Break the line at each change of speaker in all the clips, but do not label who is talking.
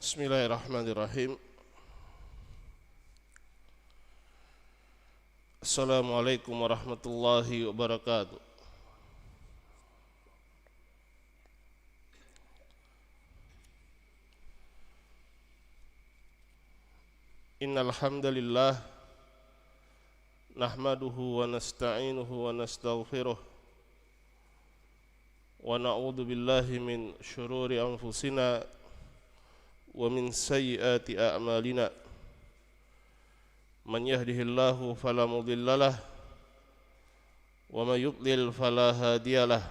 Bismillahirrahmanirrahim. Assalamualaikum warahmatullahi wabarakatuh. Innal hamdalillah nahmaduhu wa nasta'inuhu wa nastaghfiruh wa na'udzu billahi min syururi anfusina wa min sayyiati a'malina. Man yahdihillahu fala mudhillalah wa man yudlil fala hadiyalah.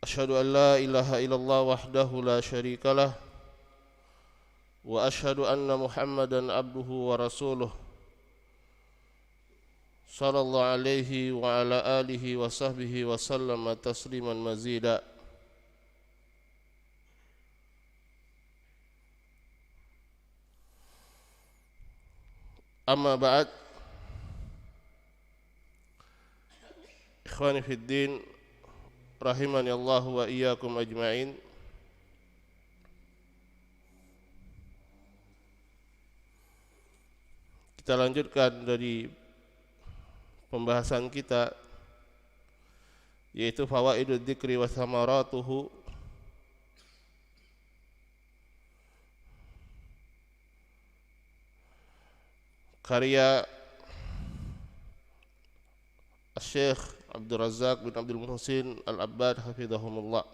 Asyhadu an la ilaha illallah wahdahu la syarikalah wa asyhadu anna Muhammadan abduhu wa rasuluh sallallahu alaihi wa ala alihi wa sahbihi wa sallama tasliman mazida. Amma ba'd. Ikhwani fid din, rahimani Allah wa iyyakum ajma'in. Kita lanjutkan dari pembahasan kita, yaitu fawaidud dzikri wa thamaratuhu. Karya Syekh Abdul Razak bin Abdul Muhsin Al-Abbad hafizahumullah.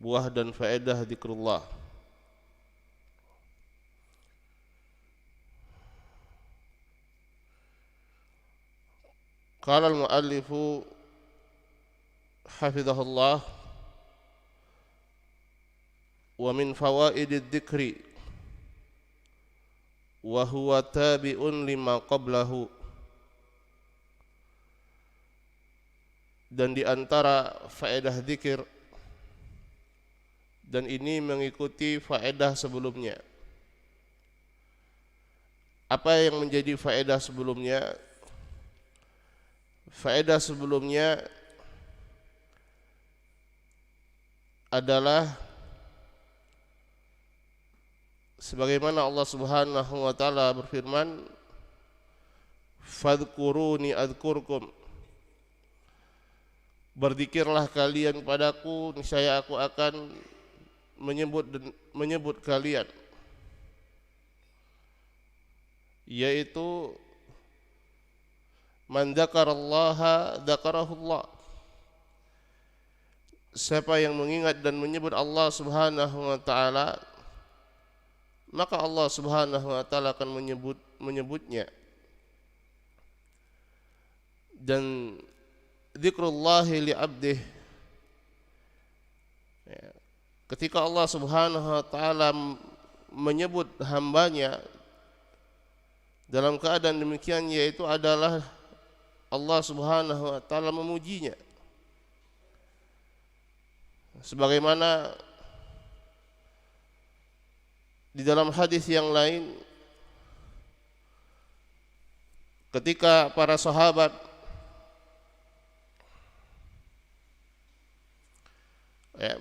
Buah dan faedah zikrullah. Qala al-muallifu hafizahullah wa min fawaidid dzikri wa huwa tabi'un lima qablahu, dan di antara faedah zikir, dan ini mengikuti faedah sebelumnya. Apa yang menjadi faedah sebelumnya? Faedah sebelumnya adalah sebagaimana Allah Subhanahu wa taala berfirman, fadhkuruni adzkurkum, berzikirlah kalian padaku, niscaya aku akan menyebut kalian, yaitu man dzakarallaha dzakarahullah. Siapa yang mengingat dan menyebut Allah Subhanahu wa taala, maka Allah Subhanahu wa taala akan menyebutnya. Dan dzikrullahi li 'abdih, ketika Allah Subhanahu wa taala menyebut hambanya dalam keadaan demikian, yaitu adalah Allah Subhanahu wa taala memujinya, sebagaimana di dalam hadis yang lain, ketika para sahabat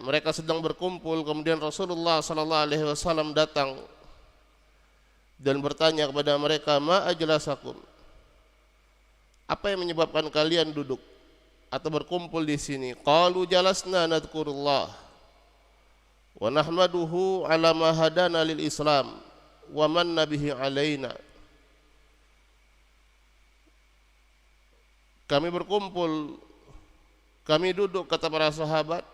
mereka sedang berkumpul, kemudian Rasulullah sallallahu alaihi wasallam datang dan bertanya kepada mereka, ma ajlasakum, apa yang menyebabkan kalian duduk atau berkumpul di sini? Qalu jalasna nadhkurullah wa nahmaduhu ala ma hadana lil Islam wa manna bihi alaina. Kami berkumpul, kami duduk, kata para sahabat,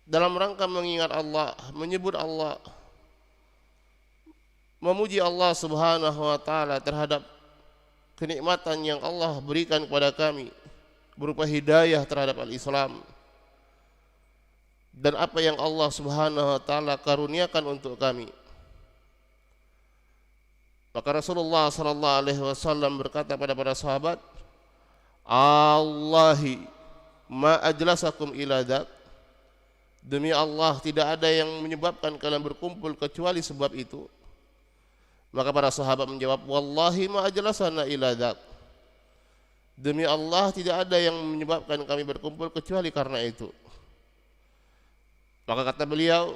dalam rangka mengingat Allah, menyebut Allah, memuji Allah Subhanahu wa taala terhadap kenikmatan yang Allah berikan kepada kami berupa hidayah terhadap al-Islam, dan apa yang Allah Subhanahu wa taala karuniakan untuk kami. Maka Rasulullah sallallahu alaihi wasallam berkata pada para sahabat, Allahi ma ajlasakum ila dzak, demi Allah tidak ada yang menyebabkan kalian berkumpul kecuali sebab itu. Maka para sahabat menjawab, wallahi ma ajlasana ila dzak, Demi Allah tidak ada yang menyebabkan kami berkumpul kecuali karena itu. Maka kata beliau,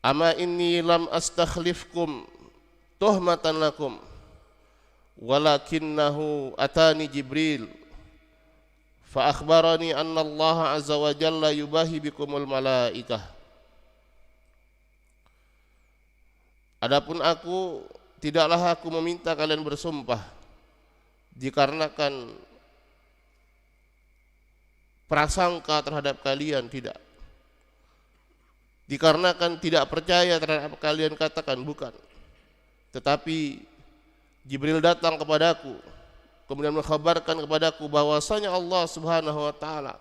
ama inni lam astakhlifkum tuhmatan lakum walakinnahu atani Jibril fa akhbarani anna Allah azza wa jalla yubahi bikumul malaikah. Adapun aku, tidaklah aku meminta kalian bersumpah dikarenakan prasangka terhadap kalian, tidak. Dikarenakan tidak percaya terhadap kalian katakan, bukan. Tetapi Jibril datang kepadaku, kemudian mengkhabarkan kepadaku bahwasanya Allah Subhanahu wa taala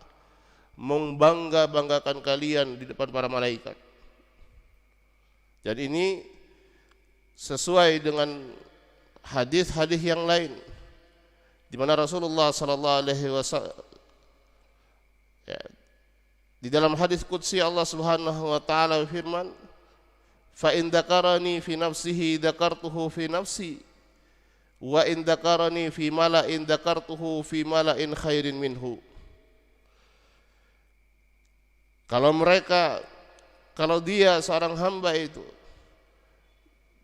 membangga-banggakan kalian di depan para malaikat. Dan ini sesuai dengan hadis-hadis yang lain di mana Rasulullah sallallahu alaihi wasallam di dalam hadis qudsi Allah Subhanahu wa taala berfirman, fa in dzakarani fi nafsihi dzakartuhu fi nafsi wa in dzakarani fi mala'in dzakartuhu fi mala'in khairin minhu. Kalau dia seorang hamba itu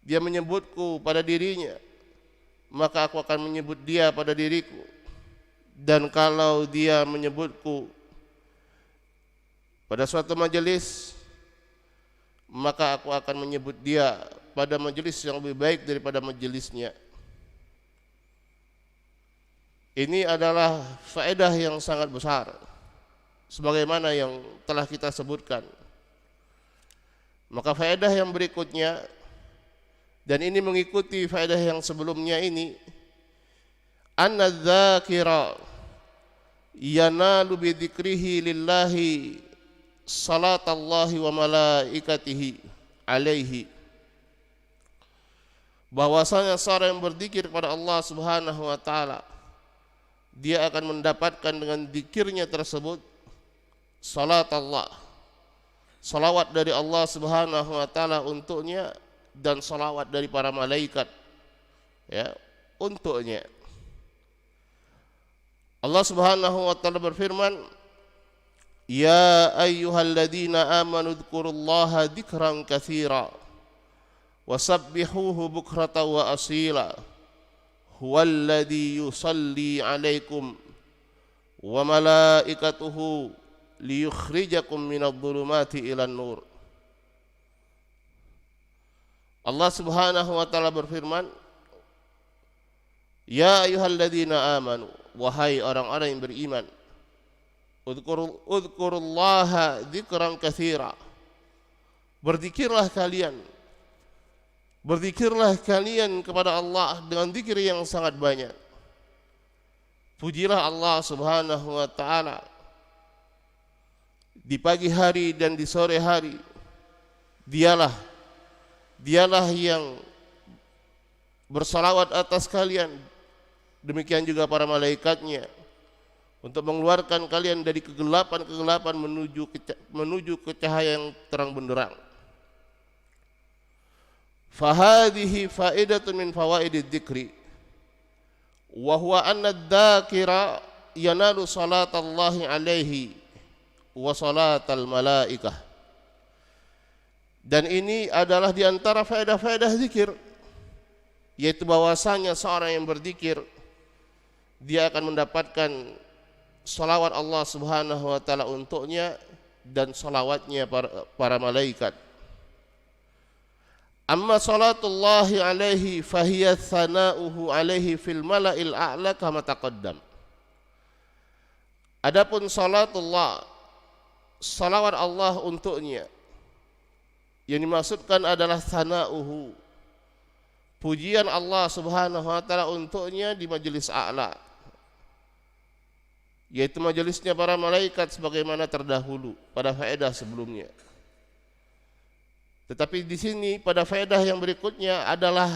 dia menyebutku pada dirinya, maka aku akan menyebut dia pada diriku. Dan kalau dia menyebutku pada suatu majelis, maka aku akan menyebut dia pada majelis yang lebih baik daripada majelisnya. Ini adalah faedah yang sangat besar, sebagaimana yang telah kita sebutkan. Maka faedah yang berikutnya, dan ini mengikuti faedah yang sebelumnya ini, anna dzakira yanalu bi dzikrihi lillahi salatallahi wa malaikatihi alaihi. Bahwasanya seorang yang berzikir kepada Allah Subhanahu wa taala, dia akan mendapatkan dengan zikirnya tersebut salat Allah, salawat dari Allah Subhanahu wa taala untuknya, dan salawat dari para malaikat untuknya. Allah Subhanahu wa taala berfirman, ya ayyuhalladzina amanu dzkurullaha dzikran katsira wasabbihuhu bukratan wa asila huwallazi yusalli 'alaikum wa malaikatuhu liyukhrijakum minadh-dhulumati ilan nur. Allah Subhanahu wa taala berfirman, ya ayyuhalladzina amanu, wahai orang-orang yang beriman, udzukurullaha dzikran katsira, berzikirlah kalian kepada Allah dengan zikir yang sangat banyak. Pujilah Allah Subhanahu wa taala di pagi hari dan di sore hari. Dialah yang bersalawat atas kalian, demikian juga para malaikatnya, untuk mengeluarkan kalian dari kegelapan menuju ke cahaya yang terang benderang. Fahadhihi faidatun min fawaidid dzikri wa huwa anna dzakira yanalu salatallahi alaihi wa salatal malaikah. Dan ini adalah di antara faedah-faedah zikir, yaitu bahwasanya seorang yang berzikir dia akan mendapatkan salawat Allah Subhanahu wa taala untuknya dan salawatnya para malaikat. Amma salatullahi alaihi fahiya thana'uhu alaihi fil mala'il a'la kama taqaddam. Adapun salawat Allah untuknya, yang dimaksudkan adalah thana'uhu, pujian Allah Subhanahu wa taala untuknya di majelis a'la, yaitu majelisnya para malaikat sebagaimana terdahulu pada faedah sebelumnya. Tetapi di sini pada faedah yang berikutnya adalah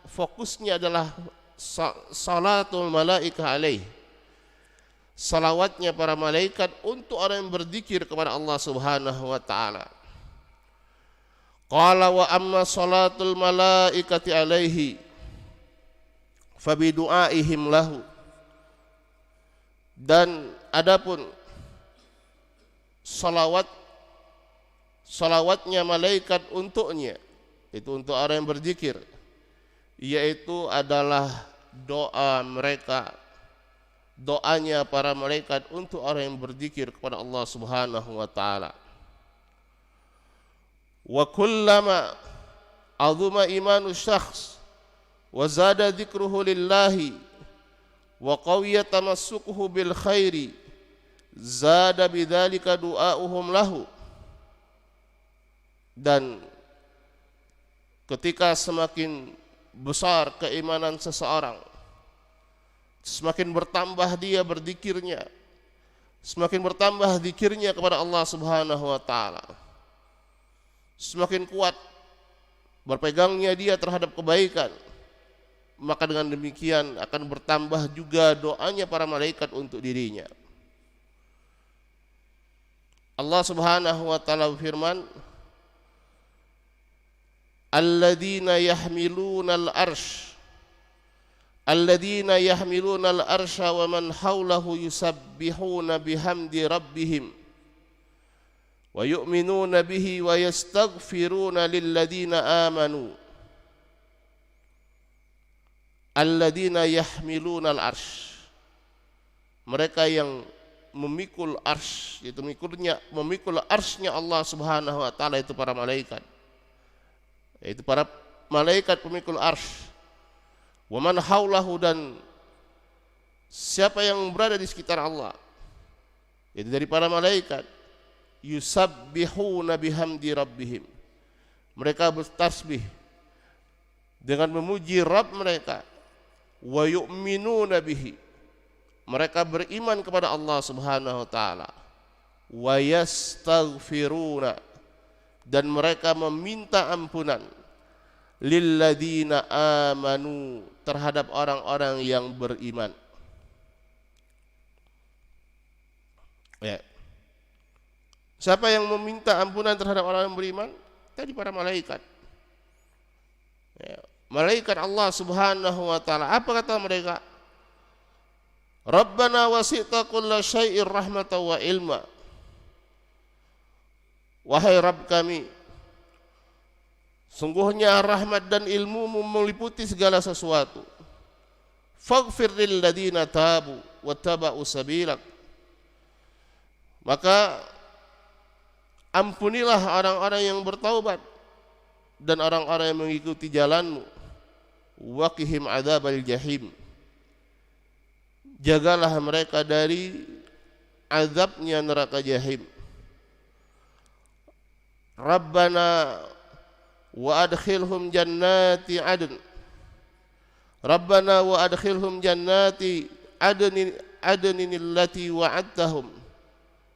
fokusnya adalah salatul malaikah alaih, salawatnya para malaikat untuk orang yang berzikir kepada Allah Subhanahu wa taala. Qala wa amma salatul malaikati alaihi fabidu'aihim lahu Dan adapun salawatnya malaikat untuknya, itu untuk orang yang berzikir, yaitu adalah doanya para malaikat untuk orang yang berzikir kepada Allah Subhanahu wa taala. Wa kullama azuma imanu syakhs wa zada dzikruhu lillahi wa qawiya tamassukuhu bil khairi zada bidzalika du'auhum lahu. Dan ketika semakin besar keimanan seseorang, semakin bertambah dia berzikirnya, semakin bertambah zikirnya kepada Allah Subhanahu wa taala, semakin kuat berpegangnya dia terhadap kebaikan, maka dengan demikian akan bertambah juga doanya para malaikat untuk dirinya. Allah Subhanahu wa taala berfirman, alladzina yahmilunal arsha wa man hawlahu yusabbihuna bihamdi rabbihim wa yu'minuna bihi wa yastaghfiruna lilladzina amanu alladzina yahmilunal arsh. Mereka yang memikul arsh, yaitu memikul arshnya Allah Subhanahu wa taala, itu para malaikat, yaitu para malaikat pemikul arsh. Wa man haulahu, dan siapa yang berada di sekitar Allah, itu dari para malaikat, yusabbihuna bihamdi rabbihim, mereka bertasbih dengan memuji Rabb mereka. Wa yu'minuna bihi, mereka beriman kepada Allah Subhanahu wa taala. Wa yastaghfiruna, dan mereka meminta ampunan lilladzina amanu, terhadap orang-orang yang beriman. Ya. Siapa yang meminta ampunan terhadap orang yang beriman? Tadi para malaikat. Ya. Malaikat Allah Subhanahu wa taala, apa kata mereka? Rabbana wasi'ta kulla syai'ir rahmatan wa ilma. Wahai Rabb kami, sungguhnya rahmat dan ilmu meliputi segala sesuatu. Faghfir lil ladzina tabu wattaba'u sabilak, maka ampunilah orang-orang yang bertaubat dan orang-orang yang mengikuti jalanmu. Waqihim adzabal jahim, jagalah mereka dari azabnya neraka jahim. Rabbana wa adkhilhum jannati adn, Rabbana wa adkhilhum jannati adnin allati wa'adtahum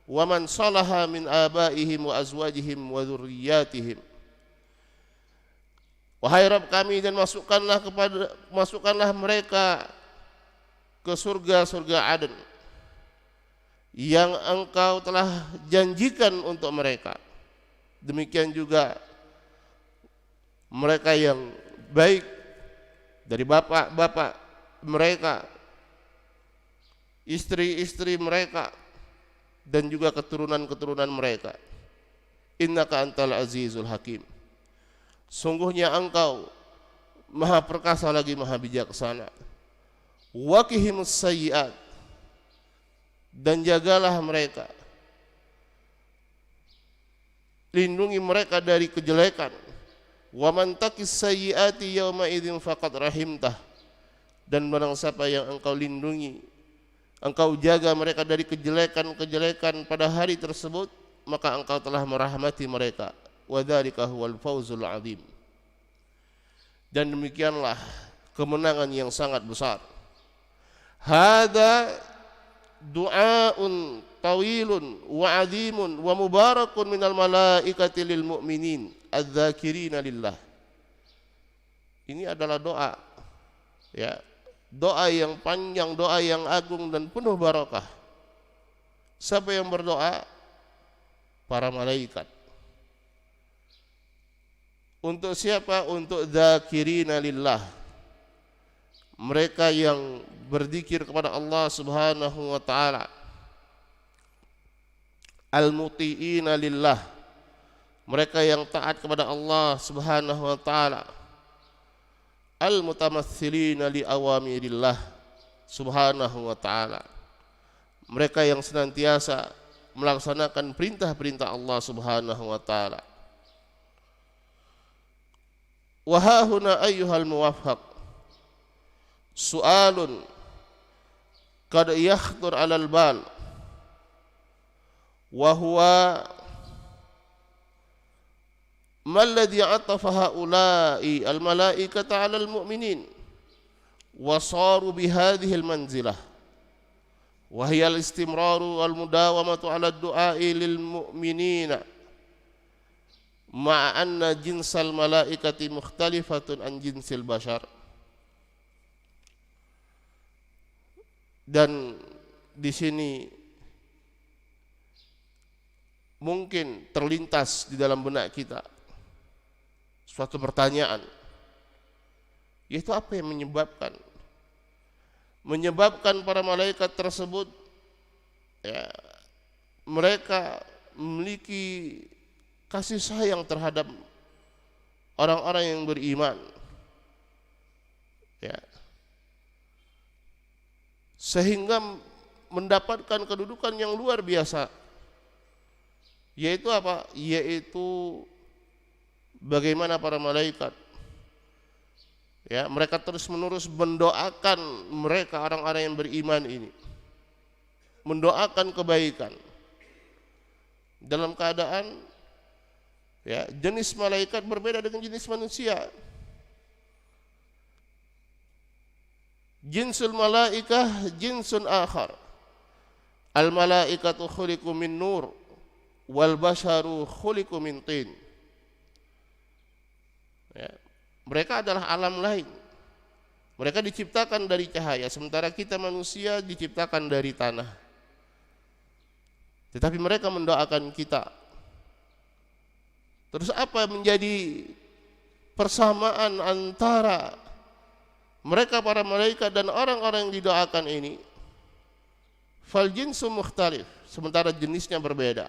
wa man salaha min abaihim wa azwajihim wa dzurriyyatihim. Wahai Rabb kami, dan masukkanlah mereka ke surga-surga Aden yang Engkau telah janjikan untuk mereka. Demikian juga mereka yang baik dari bapak-bapak mereka, istri-istri mereka, dan juga keturunan-keturunan mereka. Innaka antal azizul hakim, sungguhnya Engkau maha perkasa lagi maha bijaksana. Waqihimus sayyi'at, dan jagalah mereka, lindungi mereka dari kejelekan. Wa man taqis sayyi'ati yauma idzin faqad rahimtah, dan barang siapa yang Engkau lindungi, Engkau jaga mereka dari kejelekan-kejelekan pada hari tersebut, maka Engkau telah merahmati mereka. Wa dzalika huwal fawzul 'adzim, dan demikianlah kemenangan yang sangat besar. Hada du'aun tawilun wa 'azimun wa mubarakun minal malaikati lil mu'minin adz-dzakirina lillah. Ini adalah doa, ya, doa yang panjang, doa yang agung dan penuh barakah. Siapa yang berdoa? Para malaikat. Untuk siapa? Untuk dzakirina lillah, mereka yang berzikir kepada Allah Subhanahu wa taala. Al-muti'ina lillah, mereka yang taat kepada Allah Subhanahu wa taala. Al-mutamatthilina li awamirillah Subhanahu wa taala, mereka yang senantiasa melaksanakan perintah-perintah Allah Subhanahu wa taala. Wa hahuna ayyuhal muwaffaq su'alun qad yakhtur 'alal bal wa huwa ma alladhi 'atafa haula'i al malaikata 'alal mu'minin wa saru bi hadhihi al manzilah wa hiya al istimraru wal mudawamatu 'ala ad-du'a'i lil mu'minina ma'a anna jinsal malaikati mukhtalifatun an jinsil bashar. Dan di sini mungkin terlintas di dalam benak kita suatu pertanyaan, yaitu apa yang menyebabkan para malaikat tersebut ya, mereka memiliki kasih sayang terhadap orang-orang yang beriman ya, sehingga mendapatkan kedudukan yang luar biasa, yaitu apa? Yaitu bagaimana para malaikat ya, mereka terus-menerus mendoakan mereka orang-orang yang beriman ini, mendoakan kebaikan dalam keadaan ya, jenis malaikat berbeda dengan jenis manusia. Jinsul malaikah jinsun akhar. Al malaikatu khuliqu min nur wal basharu khuliqu min tin. Ya, mereka adalah alam lain. Mereka diciptakan dari cahaya, sementara kita manusia diciptakan dari tanah. Tetapi mereka mendoakan kita. Terus apa menjadi persamaan antara mereka para malaikat dan orang-orang yang didoakan ini? Fal jinsu mukhtalif, sementara jenisnya berbeda.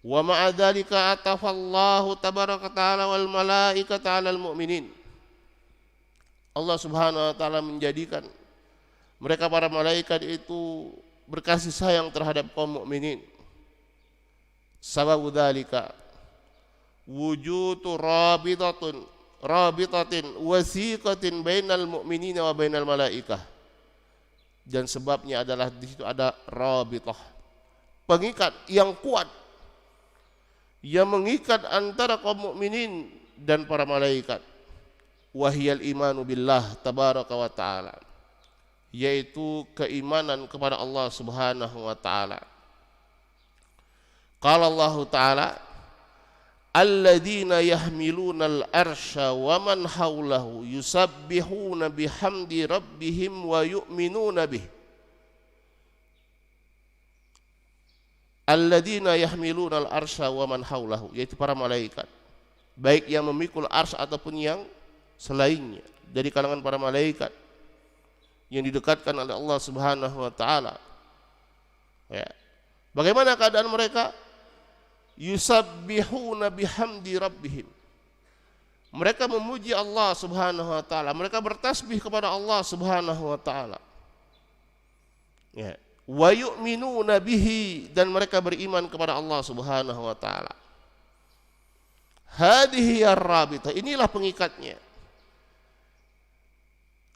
Wa ma'a dzalika atafallahu tabaraka ta'ala wal malaikata 'alal mu'minin. Allah Subhanahu wa taala menjadikan mereka para malaikat itu berkasih sayang terhadap kaum mukminin. Sababu dzalika wujudu rabitatin wasiqatin bainal mu'minina wa bainal malaikah. Dan sebabnya adalah di situ ada rabitah, pengikat yang kuat yang mengikat antara kaum mukminin dan para malaikat. Wahiyal imanu billah tabaraka wa ta'ala, yaitu keimanan kepada Allah Subhanahu wa ta'ala. Qala Allah ta'ala alladzina yahmiluna al-arsya wa man hawlahu yusabbihuna bihamdi rabbihim wa yu'minuna bih. Alladzina yahmiluna al-arsya wa man hawlahu, yaitu para malaikat, baik yang memikul arsy ataupun yang selainnya dari kalangan para malaikat yang didekatkan oleh Allah Subhanahu wa taala. Ya. Bagaimana keadaan mereka? Yusabbihuna bihamdi rabbihim, mereka memuji Allah Subhanahu wa taala, mereka bertasbih kepada Allah Subhanahu wa taala. Ya. Wa yu'minuna bihi, dan mereka beriman kepada Allah Subhanahu wa taala. Hadhihi ar-rabitah, inilah pengikatnya.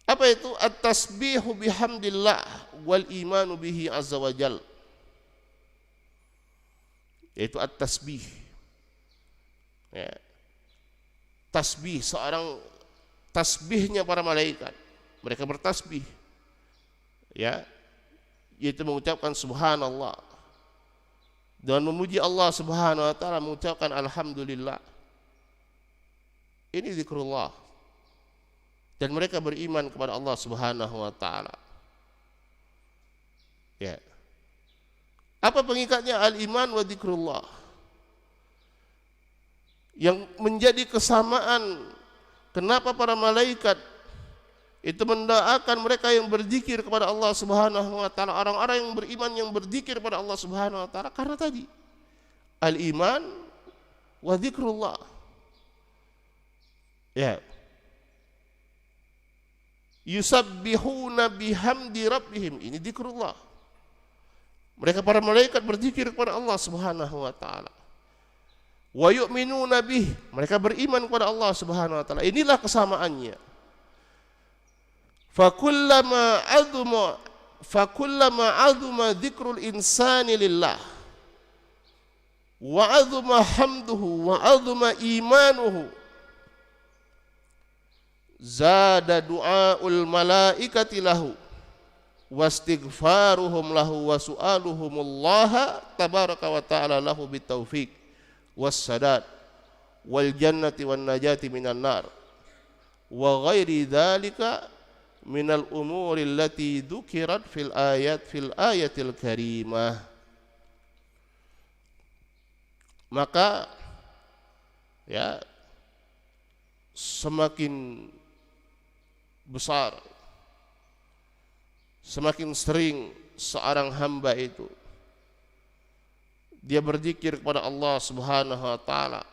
Apa itu? At-tasbihu bihamdillah wal imanu bihi azza wa jalla, yaitu at-tasbih ya. Tasbih, seorang tasbihnya para malaikat, mereka bertasbih ya, yaitu mengucapkan subhanallah dan memuji Allah Subhanahu wa taala, mengucapkan alhamdulillah. Ini zikrullah, dan mereka beriman kepada Allah Subhanahu wa taala ya. Apa pengikatnya? Al-iman wa dzikrullah, yang menjadi kesamaan kenapa para malaikat itu mendoakan mereka yang berzikir kepada Allah Subhanahu wa taala, orang-orang yang beriman yang berzikir kepada Allah Subhanahu wa taala, karena tadi al-iman wa dzikrullah. Ya. Yusabbihuna bihamdi rabbihim, ini dzikrullah. Mereka para malaikat berzikir kepada Allah Subhanahu wa taala. Wa yu'minuna bih, mereka beriman kepada Allah Subhanahu wa taala. Inilah kesamaannya. Fakullama azuma dzikrul insani lillah wa azuma hamduhu wa azuma imanuhu zada du'aul malaikati lahu wastighfaruhum lahu wa su'aluhumullaha tabaraka wa ta'ala lahu bitaufiq wassadad wal jannati wan najati minan nar wa ghairi dzalika minal umuri allati dzukirat fil ayatil karimah. Maka ya, semakin besar, semakin sering seorang hamba itu dia berzikir kepada Allah Subhanahu wa taala,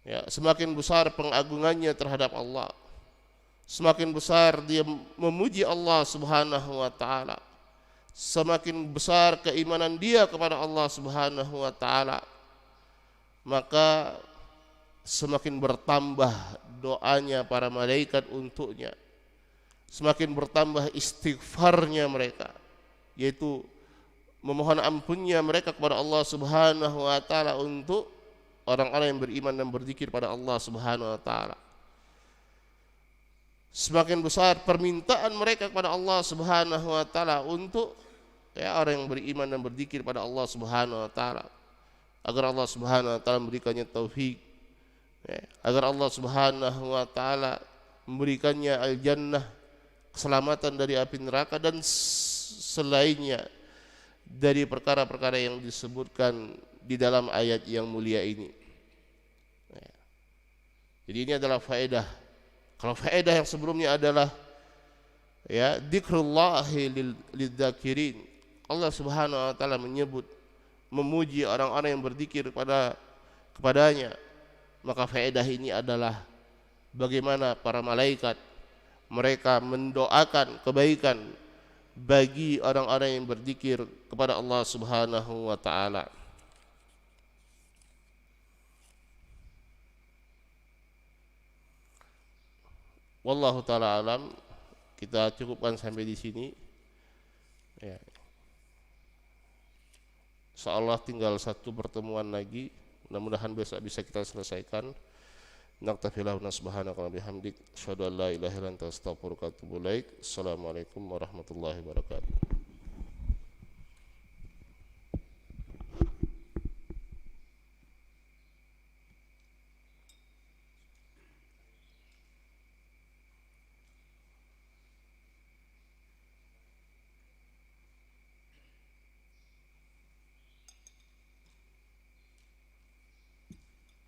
ya, semakin besar pengagungannya terhadap Allah, semakin besar dia memuji Allah Subhanahu wa taala, semakin besar keimanan dia kepada Allah Subhanahu wa taala, maka semakin bertambah doanya para malaikat untuknya, semakin bertambah istighfarnya mereka, yaitu memohon ampunnya mereka kepada Allah Subhanahu wa taala untuk orang-orang yang beriman dan berzikir pada Allah Subhanahu wa taala. Semakin besar permintaan mereka kepada Allah Subhanahu wa taala untuk ya, orang yang beriman dan berzikir pada Allah Subhanahu wa taala, agar Allah Subhanahu wa taala memberikannya taufik, ya, agar Allah Subhanahu wa taala memberikannya al-jannah, keselamatan dari api neraka dan selainnya dari perkara-perkara yang disebutkan di dalam ayat yang mulia ini. Ya. Jadi ini adalah faedah. Kalau faedah yang sebelumnya adalah ya, dzikrullahi lidzakirin, Allah Subhanahu wa taala menyebut, memuji orang-orang yang berzikir kepadanya. Maka faedah ini adalah bagaimana para malaikat mereka mendoakan kebaikan bagi orang-orang yang berzikir kepada Allah Subhanahu wa taala. Wallahu taala alam, kita cukupkan sampai di sini. Ya. Insyaallah tinggal satu pertemuan lagi. Mudah-mudahan besok bisa kita selesaikan. Naktafilahu subhanaka wa bihamdik, asyhadu an la ilaha illa anta astaghfiruka wa atubu ilaik. Assalamualaikum warahmatullahi wabarakatuh.